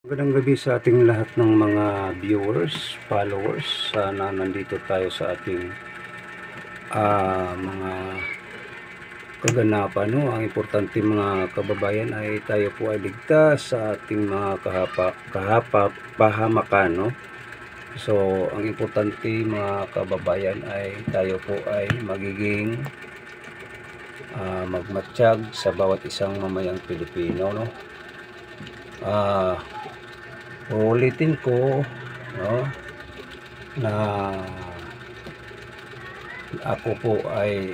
Magandang gabi sa ating lahat ng mga viewers, followers. Sana nandito tayo sa ating mga kaganapan. No? Ang importante mga kababayan ay tayo po ay ligtas sa ating mga pahamakan. No? So, ang importante mga kababayan ay tayo po ay magiging magmatsyag sa bawat isang mamayang Pilipino. No? Ulitin ko, no, na ako po ay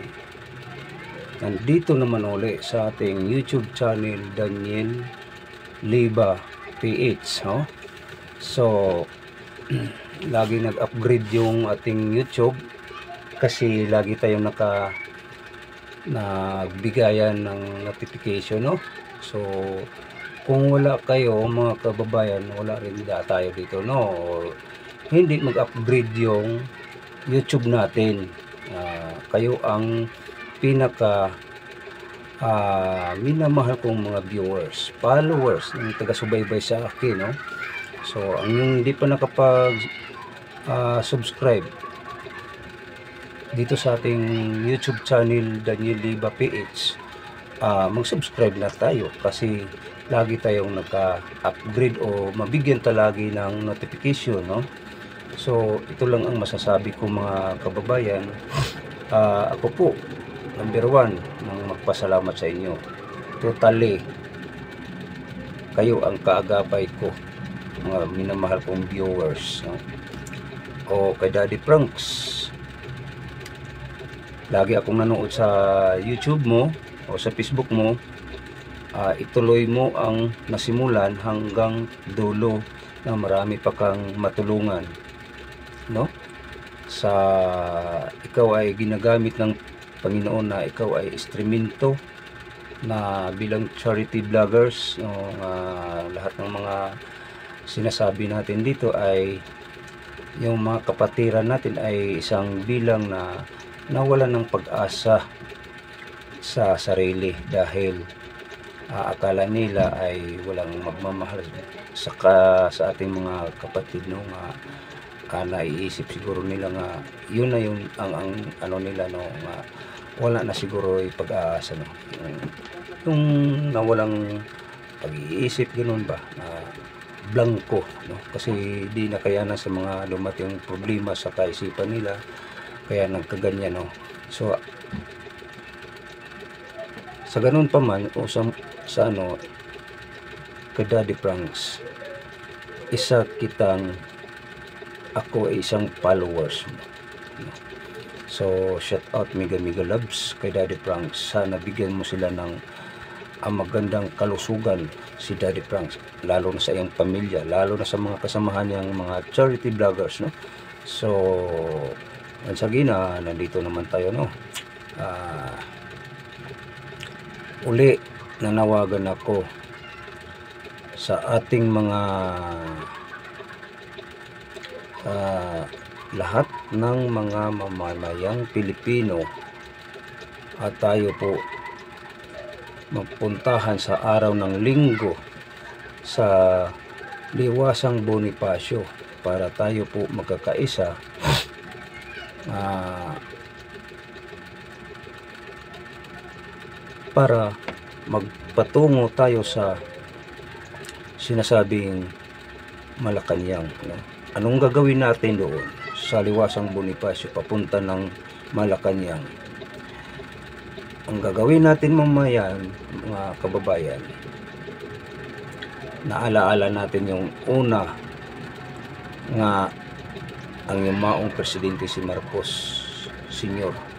nandito naman uli sa ating YouTube channel, Daniel Liba PH. No? So, lagi nag-upgrade yung ating YouTube kasi lagi tayong nagbigayan ng notification. No? So, kung wala kayo mga kababayan, wala rin tayo dito, no? Hindi mag-upgrade yung YouTube natin. Kayo ang pinaka minamahal kong mga viewers, followers, ng taga-subaybay sa akin, no? So, ang hindi pa nakapag subscribe dito sa ating YouTube channel, Daniel Liba PH, mag-subscribe na tayo kasi lagi tayong nagka-upgrade o mabigyan talagi ng notification, no? So, ito lang ang masasabi ko mga kababayan. Ako po, number 1, nang magpasalamat sa inyo. Totally, kayo ang kaagapay ko, mga minamahal kong viewers, no? O kay Daddy Franks, lagi akong nanood sa YouTube mo o sa Facebook mo. Ituloy mo ang nasimulan hanggang dulo na marami pa kang matulungan, no? Sa ikaw ay ginagamit ng Panginoon na ikaw ay instrumento na bilang charity vloggers, no? Lahat ng mga sinasabi natin dito ay yung mga kapatiran natin ay isang bilang na nawalan ng pag-asa sa sarili dahil akala nila ay walang magmamahal sa ating mga kapatid, no? Naiisip siguro nila nga yun na yun ang ano nila, no? Wala na siguro ay pag-aasa, no? Yung nawalang pag-iisip, ganoon ba, na blanco, no? Kasi di na kayanan sa mga dumating problema sa kaisipan nila kaya nagkaganyan, no? So sa ganun pa man o sa ano, kay Daddy Franks, ako ay isang followers mo. So shout out mega loves kay Daddy Franks. Sana bigyan mo sila ng magandang kalusugan si Daddy Franks, lalo na sa iyong pamilya, lalo na sa mga kasamahan niyang mga charity vloggers, no? So once again, nandito naman tayo, no? Uli nanawagan ako sa ating mga lahat ng mga mamamayang Pilipino at tayo po magpuntahan sa araw ng Linggo sa Liwasang Bonifacio para tayo po magkakaisa, para magpatungo tayo sa sinasabing Malacanang, no? Anong gagawin natin doon sa Liwasang Bonifacio papunta ng Malacanang? Ang gagawin natin mamaya mga kababayan, naalaala natin yung una nga ang yumaong presidente si Marcos Sr.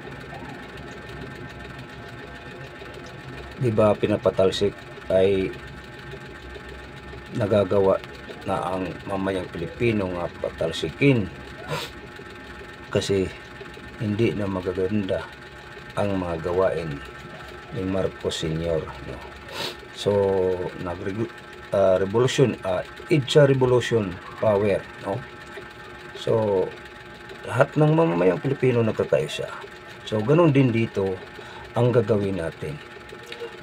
Diba pinapatalsik ay nagagawa na ang mamayang Pilipino nga patalsikin kasi hindi na magaganda ang mga gawain ni Marcos Sr. No? So revolution, EDSA revolution power, no? So lahat ng mamamayang Pilipino nagkakaisa. So ganun din dito ang gagawin natin.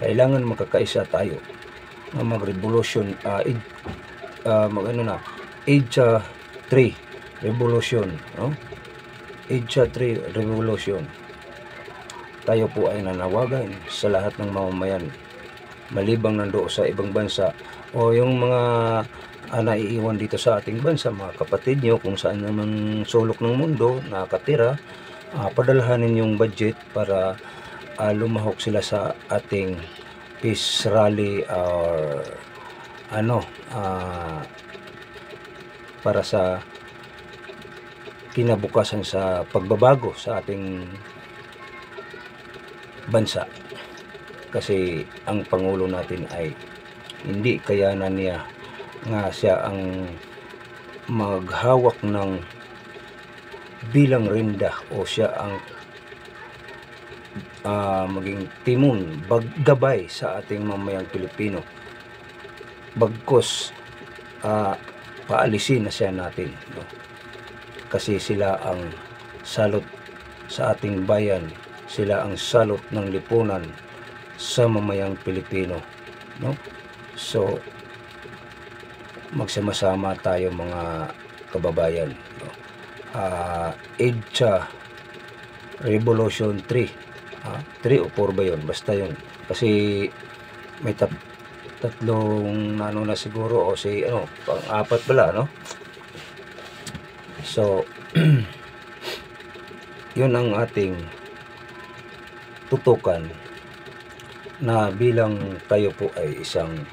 Kailangan magkakaisa tayo na mag-revolution, mag-ano na, EDSA 3 Revolution, no? EDSA 3 Revolution. Tayo po ay nanawagan sa lahat ng mamamayan, malibang nandoon sa ibang bansa o yung mga naiiwan dito sa ating bansa, mga kapatid nyo kung saan naman sulok ng mundo nakatira, padalhanin yung budget para lumahok sila sa ating peace rally or para sa kinabukasan sa pagbabago sa ating bansa. Kasi ang Pangulo natin ay hindi kayanan niya nga siya ang maghawak ng bilang rinda o siya ang maging timon, gabay sa ating mamayang Pilipino. Bagkus paalisin na siya natin, no? Kasi sila ang salot sa ating bayan, sila ang salot ng lipunan sa mamayang Pilipino, no? So magsama-sama tayo mga kababayan, no? EDSA Revolution 3, 3 o 4 ba yun? Basta yun, kasi may tatlong na siguro, o si pang-apat pala, no? So yun ang ating tutukan, na bilang tayo po ay isang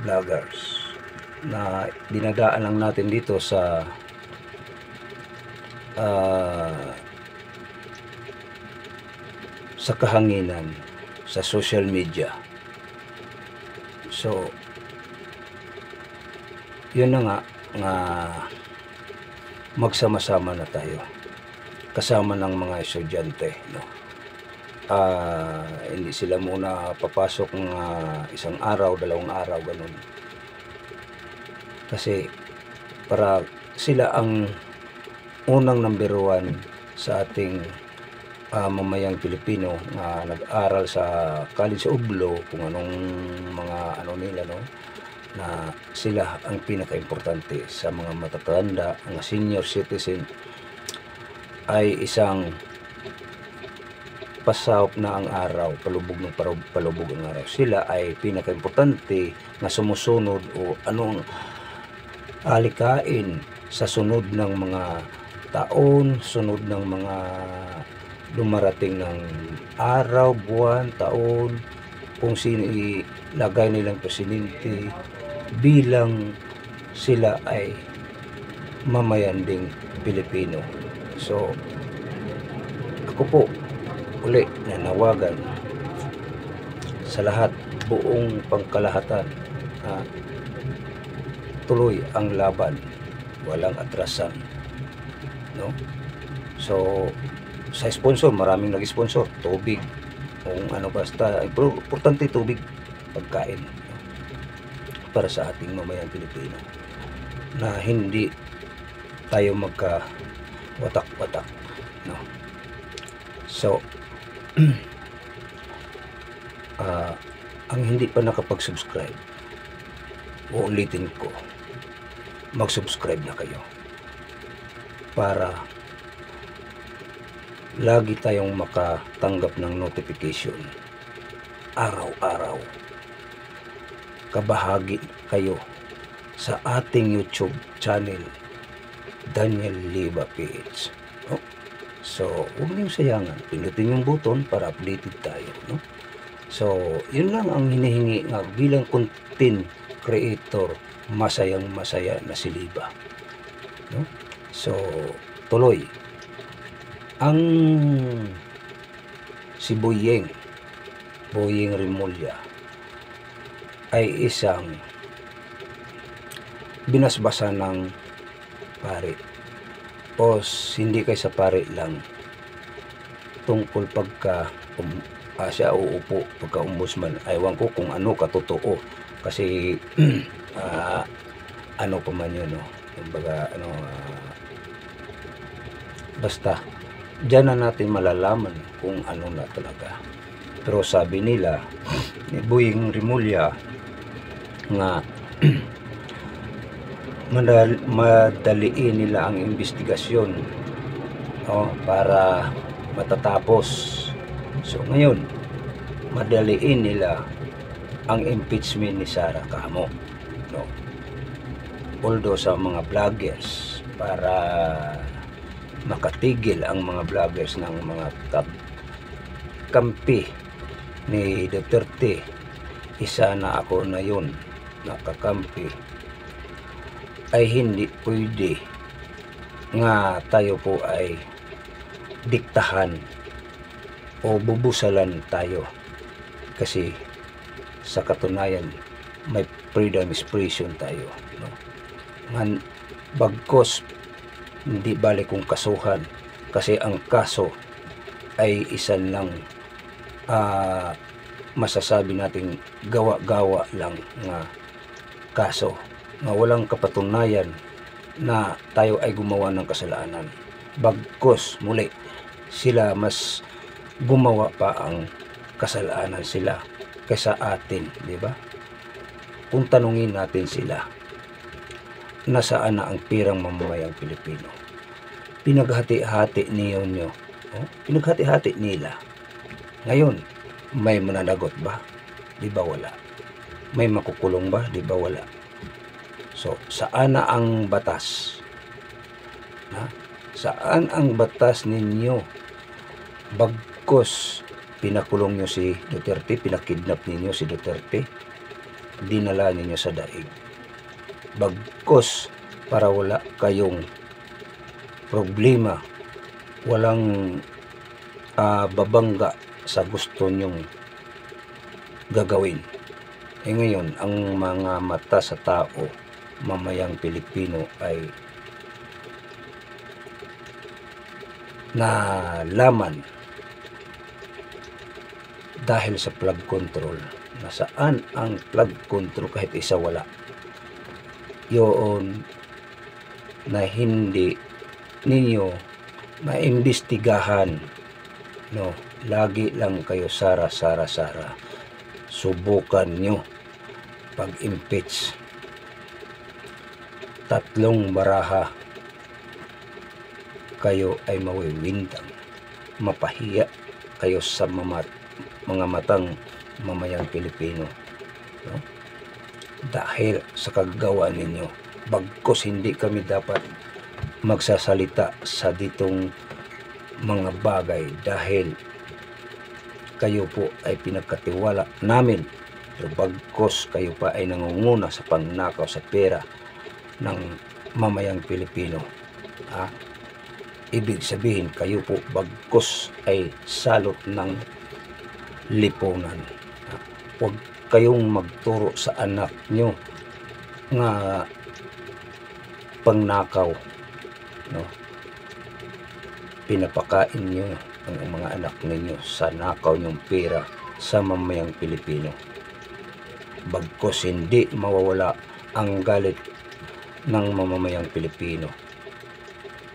vloggers na dinadaan lang natin dito sa kahanginan sa social media. So yun na nga magsama-sama na tayo kasama ng mga estudyante, no? Hindi sila muna papasok ng isang araw, 2 araw, ganun. Kasi para sila ang unang number 1 sa ating mamayang Pilipino na nag-aral sa college sa Ublo, kung anong mga nila, no? Na sila ang pinaka-importante sa mga matatanda, ang senior citizen ay isang pasawp na ang araw, palubog ang araw. Sila ay pinaka-importante na sumusunod o anong alikain sa sunod ng mga taon, sunod ng mga dumarating ng araw, buwan, taon, kung sino ilagay nilang presidente, bilang sila ay mamayan ding Pilipino. So ako po uli nanawagan sa lahat, buong pangkalahatan, tuloy ang laban, walang atrasan, no? So sa sponsor, maraming nag-sponsor, tubig, kung basta importante tubig, pagkain, no? Para sa ating mamayang Pilipino, na hindi tayo magka watak-watak, no? So ang hindi pa nakapag-subscribe, uulitin ko, mag-subscribe na kayo para lagi tayong makatanggap ng notification araw-araw. Kabahagi kayo sa ating YouTube channel, Daniel Liba PH, no? So huwag niyong sayangan, pindutin yung button para updated tayo, no? So yun lang ang hinihingi nga bilang content creator, masayang masaya na si Liba, no? So tuloy ang si Boyeng Rimulya ay isang binasbasa ng pare, o hindi kay sa pare lang, tungkol pagka siya uupo pagka ombudsman. Aywan ko kung ano katotoo, kasi ano pa man yun, no? Kumbaga basta diyan na natin malalaman kung ano na talaga. Pero sabi nila ni Boyeng Rimulya nga madaliin nila ang investigasyon, para matatapos. So ngayon, madaliin nila ang impeachment ni Sara kamo, no? Although sa mga vloggers, para makatigil ang mga vloggers ng mga kampi ni Duterte, isa na ako na yun nakakampi, ay hindi pwede nga tayo po ay diktahan o bubusalan tayo, kasi sa katunayan may freedom expression tayo, no? Ngan bagkos hindi balik kung kasuhan, kasi ang kaso ay isan lang, masasabi nating gawa-gawa lang nga kaso na walang kapatunayan na tayo ay gumawa ng kasalanan. Bagkos muli sila mas gumawa pa ang kasalanan sila kaysa atin, di ba? Kung tanungin natin sila, nasaan na ang pirang mamamayang Pilipino? Pinaghati-hati ninyo, pinaghati-hati nila. Ngayon, may mananagot ba? Di ba wala? May makukulong ba? Di ba wala? So, saan na ang batas? Saan ang batas ninyo? Bagkos pinakulong nyo si Duterte, pinakidnap ninyo si Duterte, dinala ninyo sa daig. Bagkos para wala kayong problema, walang babangga sa gusto nyong gagawin. Ngayon, ang mga mata sa tao, mamayang Pilipino, ay nalaman dahil sa flood control. Nasaan ang flood control? Kahit isa wala. Yun na hindi ninyo maimbestigahan, no? Lagi lang kayo Sara. Subukan nyo pag-impeach. 3 baraha kayo ay mawiwindang, mapahiya kayo sa mga matang mamayang Pilipino, no? Dahil sa kagagawa ninyo. Bagkos hindi kami dapat magsasalita sa ditong mga bagay dahil kayo po ay pinagkatiwala namin, pero bagkos kayo pa ay nangunguna sa pagnakaw sa pera ng mamayang Pilipino. Ibig sabihin, kayo po bagkos ay salot ng lipunan. Huwag kayong magturo sa anak nyo nga pangnakaw, no? Pinapakain nyo ang mga anak ninyo sa nakaw nyong pera sa mamayang Pilipino. Bagkos hindi mawawala ang galit ng mamamayang Pilipino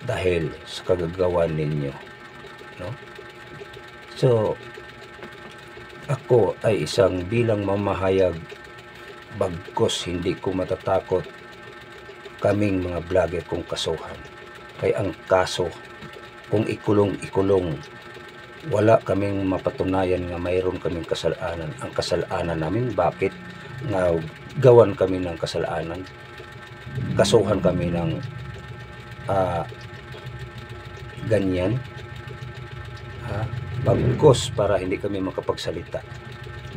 dahil sa kagagawan ninyo, no? So ako ay isang bilang mamahayag, bagkos hindi ko matatakot kaming mga vlogger kung kasuhan. Kaya ang kaso, kung ikulong, wala kaming mapatunayan nga mayroon kaming kasalanan. Ang kasalanan namin, bakit nga gawan kami ng kasalanan? Kasuhan kami ng ganyan, bagkos para hindi kami makapagsalita.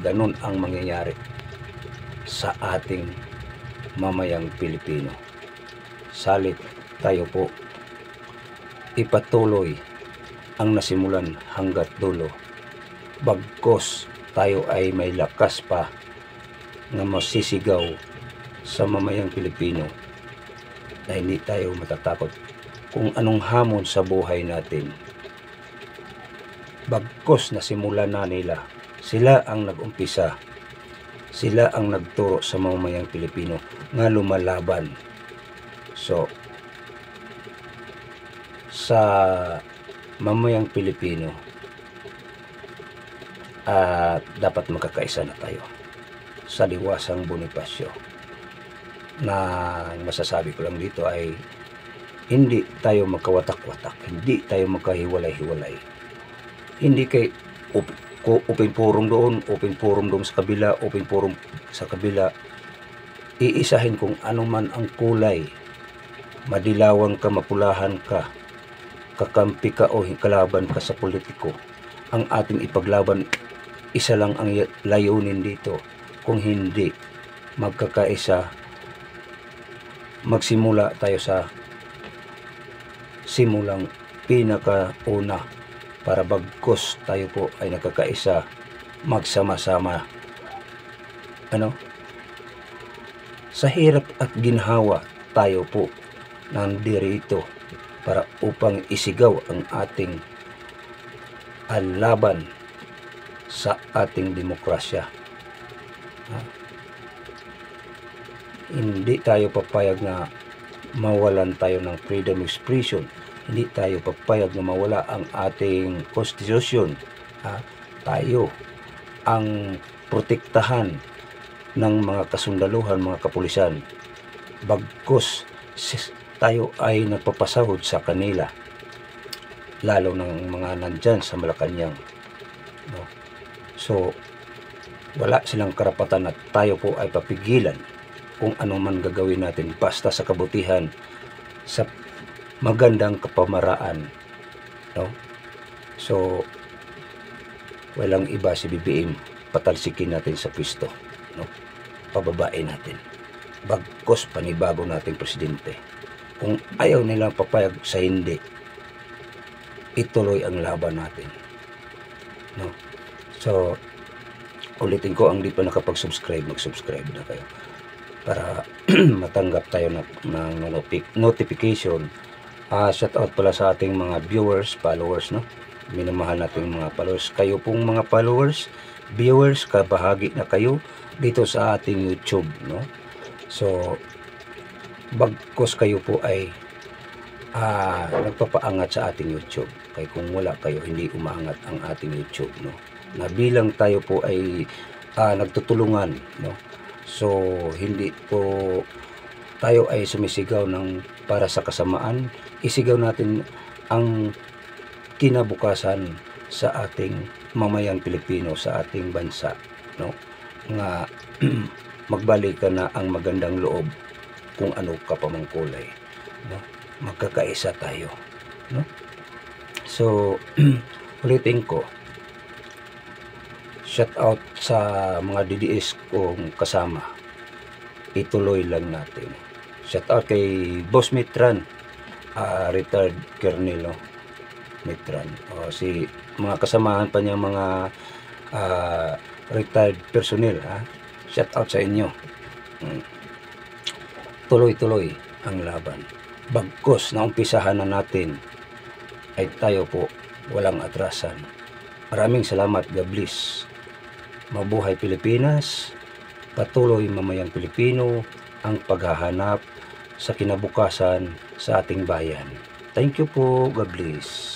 Ganun ang mangyayari sa ating mamayang Pilipino. Salit tayo po ipatuloy ang nasimulan hanggat dulo. Bagkos tayo ay may lakas pa na masisigaw sa mamayang Pilipino na hindi tayo matatakot kung anong hamon sa buhay natin. Bagkos nasimulan na nila, sila ang nag-umpisa, sila ang nagturo sa mamayang Pilipino nga lumalaban. So sa mamayang Pilipino, dapat magkakaisa na tayo sa Liwasang Bonifacio. na masasabi ko lang dito ay hindi tayo magkawatak-watak, hindi tayo magkahiwalay-hiwalay. Hindi kay open forum doon sa kabila, open forum sa kabila. Iisahin kung ano man ang kulay, madilawan ka, mapulahan ka, kakampi ka o kalaban ka sa politiko. Ang ating ipaglaban, isa lang ang layunin dito. Kung hindi magkakaisa, magsimula tayo sa simulang pinakauna para bagkos tayo po ay nagkakaisa, magsama-sama sa hirap at ginhawa tayo po nandirito para upang isigaw ang ating laban sa ating demokrasya. Hindi tayo papayag na mawalan tayo ng freedom of expression. Hindi tayo papayag na mawala ang ating konstitusyon. Tayo ang protektahan ng mga kasundaluhan, mga kapulisan. Bagkus tayo ay nagpapasahod sa kanila, lalo ng mga nandyan sa Malacanang. So, wala silang karapatan at tayo po ay papigilan kung ano man gagawin natin basta sa kabutihan, sa magandang kapamaraan. So, walang iba si BBM, patalsikin natin sa pwesto. Pababain natin. Bagkos panibago nating presidente. Kung ayaw nilang papayag sa hindi, ituloy ang laban natin. So, ulitin ko, ang di pa nakapag-subscribe, mag-subscribe na kayo para matanggap tayo ng notification. Shout out pala sa ating mga viewers, followers, minamahal natin mga followers. Kayo pong mga followers, viewers, kabahagi na kayo dito sa ating YouTube, So, bagkos kayo po ay nagpapaangat sa ating YouTube. Kaya kung wala kayo, hindi umaangat ang ating YouTube, na bilang tayo po ay nagtutulungan, So, hindi po tayo ay sumisigaw para sa kasamaan. Isigaw natin ang kinabukasan sa ating mamayang Pilipino, sa ating bansa, nga magbalikan na ang magandang loob kung ano ka pa mang kulay, magkakaisa tayo, So, ulitin ko, shout out sa mga DDS kong kasama, ituloy lang natin. Shout out kay Boss Mitran, retired Colonel Mitran, si mga kasamahan pa niya, mga retired personnel, shout out sa inyo. Tuloy-tuloy ang laban. Bagkos na umpisahan na natin ay tayo po walang atrasan. Maraming salamat. God bless. Mabuhay Pilipinas. Patuloy mamayang Pilipino ang paghahanap sa kinabukasan sa ating bayan. Thank you po. God bless.